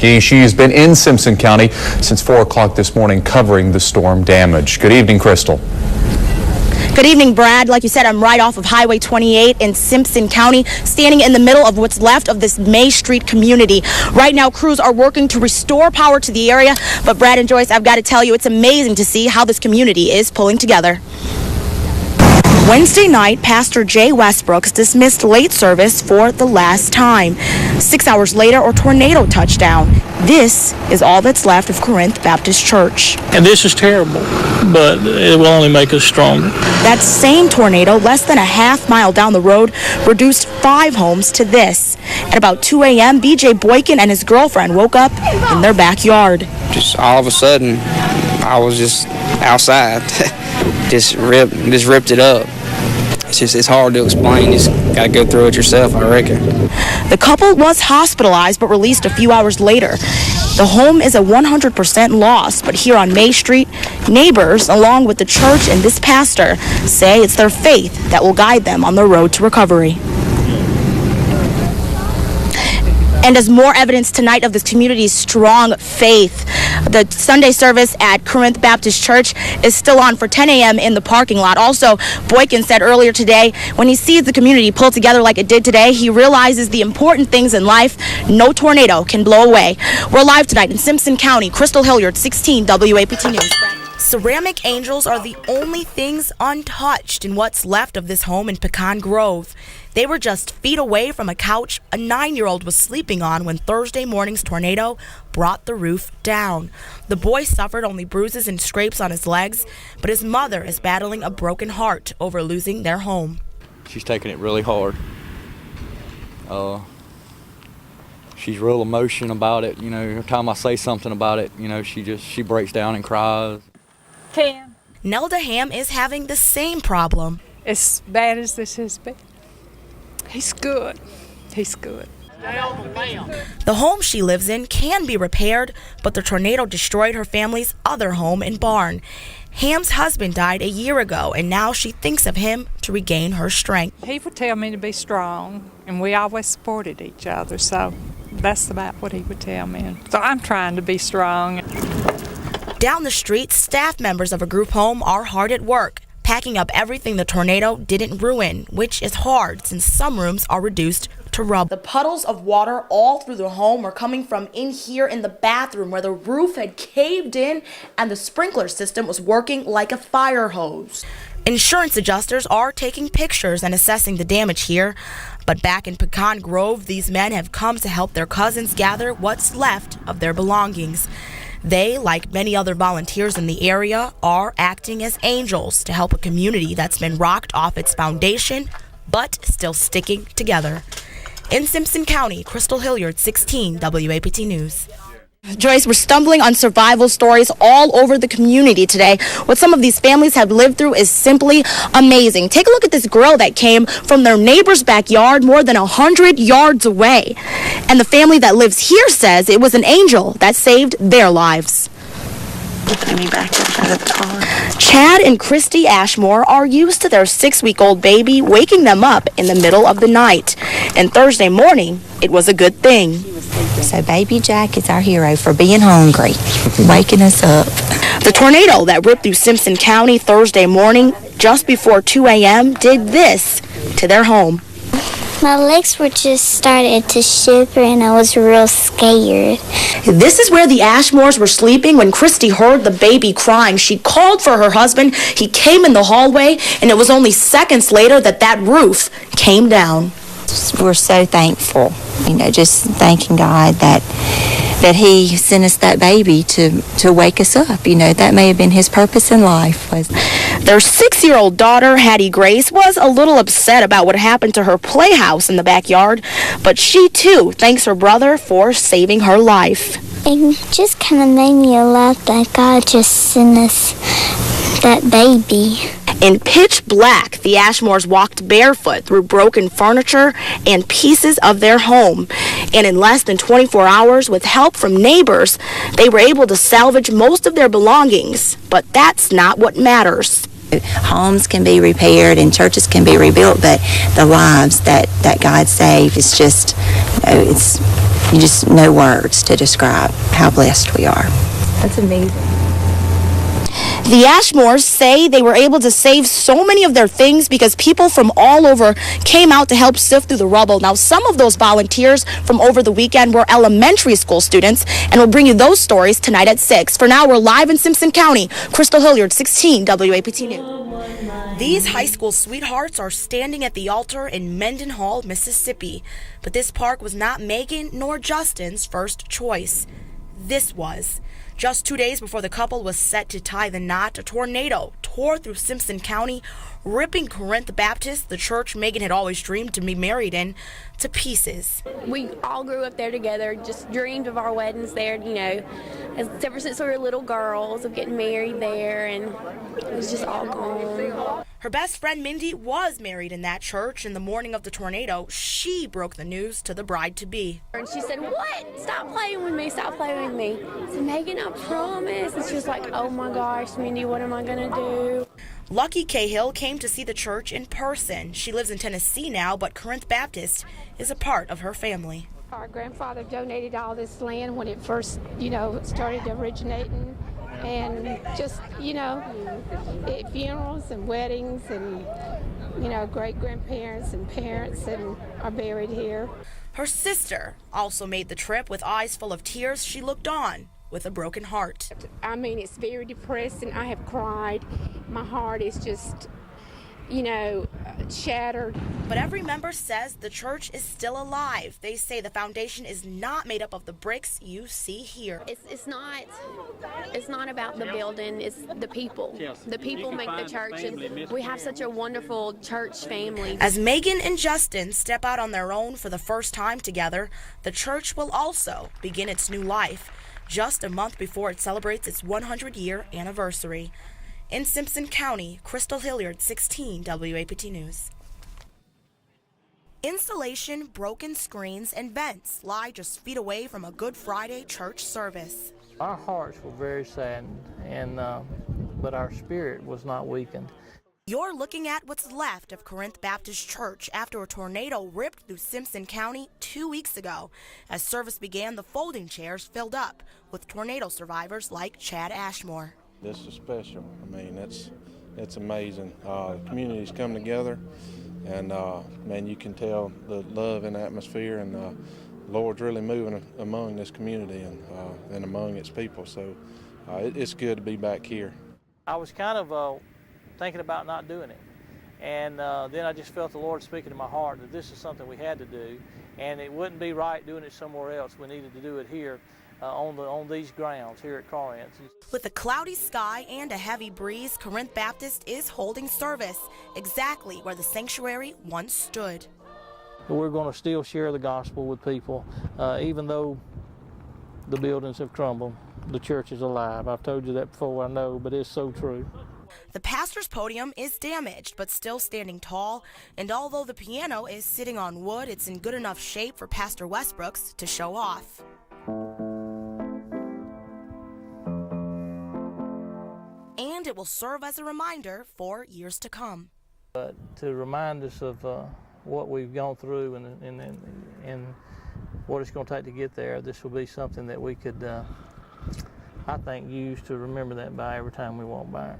WAPT. She's been in Simpson County since 4 o'clock this morning covering the storm damage. Good evening, Crystal. Good evening, Brad. Like you said, I'm right off of Highway 28 in Simpson County, standing in the middle of what's left of this May Street community. Right now, crews are working to restore power to the area. But Brad and Joyce, I've got to tell you, it's amazing to see how this community is pulling together. Wednesday night, Pastor Jay Westbrooks dismissed late service for the last time. 6 hours later, a tornado touched down. This is all that's left of Corinth Baptist Church. And this is terrible, but it will only make us stronger. That same tornado, less than a half-mile down the road, reduced 5 homes to this. At about 2 a.m., B.J. Boykin and his girlfriend woke up in their backyard. Just all of a sudden, I was just outside. just ripped it up. It's hard to explain. You just got to go through it yourself, I reckon. The couple was hospitalized but released a few hours later. The home is a 100% loss, but here on May Street, neighbors, along with the church and this pastor, say it's their faith that will guide them on the road to recovery. And as more evidence tonight of this community's strong faith, the Sunday service at Corinth Baptist Church is still on for 10 a.m. in the parking lot. Also, Boykin said earlier today, when he sees the community pull together like it did today, he realizes the important things in life no tornado can blow away. We're live tonight in Simpson County. Crystal Hilliard, 16 WAPT News. Ceramic angels are the only things untouched in what's left of this home in Pecan Grove. They were just feet away from a couch a 9-year-old was sleeping on when Thursday morning's tornado brought the roof down. The boy suffered only bruises and scrapes on his legs, but his mother is battling a broken heart over losing their home. She's taking it really hard. She's real emotional about it. You know, every time I say something about it, you know, she breaks down and cries. Nelda Ham is having the same problem. As bad as this has been, he's good. He's good. The home she lives in can be repaired, but the tornado destroyed her family's other home and barn. Ham's husband died a year ago, and now she thinks of him to regain her strength. He would tell me to be strong, and we always supported each other, so that's about what he would tell me. So I'm trying to be strong. Down the street, staff members of a group home are hard at work, packing up everything the tornado didn't ruin, which is hard since some rooms are reduced to rubble. The puddles of water all through the home are coming from in here in the bathroom where the roof had caved in and the sprinkler system was working like a fire hose. Insurance adjusters are taking pictures and assessing the damage here. But back in Pecan Grove, these men have come to help their cousins gather what's left of their belongings. They, like many other volunteers in the area, are acting as angels to help a community that's been rocked off its foundation, but still sticking together. In Simpson County, Crystal Hilliard, 16 WAPT News. Joyce, we're stumbling on survival stories all over the community today. What some of these families have lived through is simply amazing. Take a look at this girl that came from their neighbor's backyard more than 100 yards away. And the family that lives here says it was an angel that saved their lives. Chad and Christy Ashmore are used to their 6-week-old baby waking them up in the middle of the night. And Thursday morning, it was a good thing. So baby Jack is our hero for being hungry, waking us up. The tornado that ripped through Simpson County Thursday morning, just before 2 a.m., did this to their home. My legs were just started to shiver and I was real scared. This is where the Ashmores were sleeping when Christy heard the baby crying. She called for her husband. He came in the hallway, and it was only seconds later that roof came down. We're so thankful, just thanking God that he sent us that baby to wake us up. That may have been his purpose in life. Their 6-year-old daughter, Hattie Grace, was a little upset about what happened to her playhouse in the backyard, but she too thanks her brother for saving her life. It just kind of made me laugh that God just sent us that baby. In pitch black, the Ashmores walked barefoot through broken furniture and pieces of their home. And in less than 24 hours, with help from neighbors, they were able to salvage most of their belongings. But that's not what matters. Homes can be repaired and churches can be rebuilt, but the lives that God saved is just, it's just no words to describe how blessed we are. That's amazing. The Ashmores say they were able to save so many of their things because people from all over came out to help sift through the rubble. Now, some of those volunteers from over the weekend were elementary school students, and we'll bring you those stories tonight at 6. For now, we're live in Simpson County. Crystal Hilliard, 16 WAPT News. These high school sweethearts are standing at the altar in Mendenhall, Mississippi. But this park was not Megan nor Justin's first choice. This was. Just 2 days before the couple was set to tie the knot, a tornado tore through Simpson County, ripping Corinth Baptist, the church Megan had always dreamed to be married in, to pieces. We all grew up there together, just dreamed of our weddings there, you know, ever since we were little girls, of getting married there, and it was just all gone. Her best friend Mindy was married in that church, and the morning of the tornado, she broke the news to the bride-to-be. And she said, "What? Stop playing with me, stop playing with me." I said, "Megan, I promise." And she was like, "Oh my gosh, Mindy, what am I gonna do?" Lucky Cahill came to see the church in person. She lives in Tennessee now, but Corinth Baptist is a part of her family. Our grandfather donated all this land when it first, started originating. And just, funerals and weddings and, great-grandparents and parents and are buried here. Her sister also made the trip. With eyes full of tears, she looked on with a broken heart. I mean, it's very depressing. I have cried. My heart is just, shattered. But every member says the church is still alive. They say the foundation is not made up of the bricks you see here. It's not about the building, it's the people. The people make the church, and we have such a wonderful church family. As Megan and Justin step out on their own for the first time together, the church will also begin its new life, just a month before it celebrates its 100-year anniversary. In Simpson County, Crystal Hilliard, 16 WAPT News. Insulation, broken screens, and vents lie just feet away from a Good Friday church service. Our hearts were very saddened, but our spirit was not weakened. You're looking at what's left of Corinth Baptist Church after a tornado ripped through Simpson County 2 weeks ago. As service began, the folding chairs filled up with tornado survivors like Chad Ashmore. This is special. I mean, it's amazing. The community's come together, and man, you can tell the love and atmosphere, and the Lord's really moving among this community and among its people. So it's good to be back here. I was kind of thinking about not doing it, and then I just felt the Lord speaking to my heart that this is something we had to do, and it wouldn't be right doing it somewhere else. We needed to do it here. On these grounds here at Corinth. With a cloudy sky and a heavy breeze, Corinth Baptist is holding service exactly where the sanctuary once stood. We're going to still share the gospel with people, even though the buildings have crumbled. The church is alive. I've told you that before, I know, but it's so true. The pastor's podium is damaged, but still standing tall, and although the piano is sitting on wood, it's in good enough shape for Pastor Westbrooks to show off. And it will serve as a reminder for years to come. To remind us of what we've gone through and what it's going to take to get there, this will be something that we could, I think, use to remember that by every time we walk by it.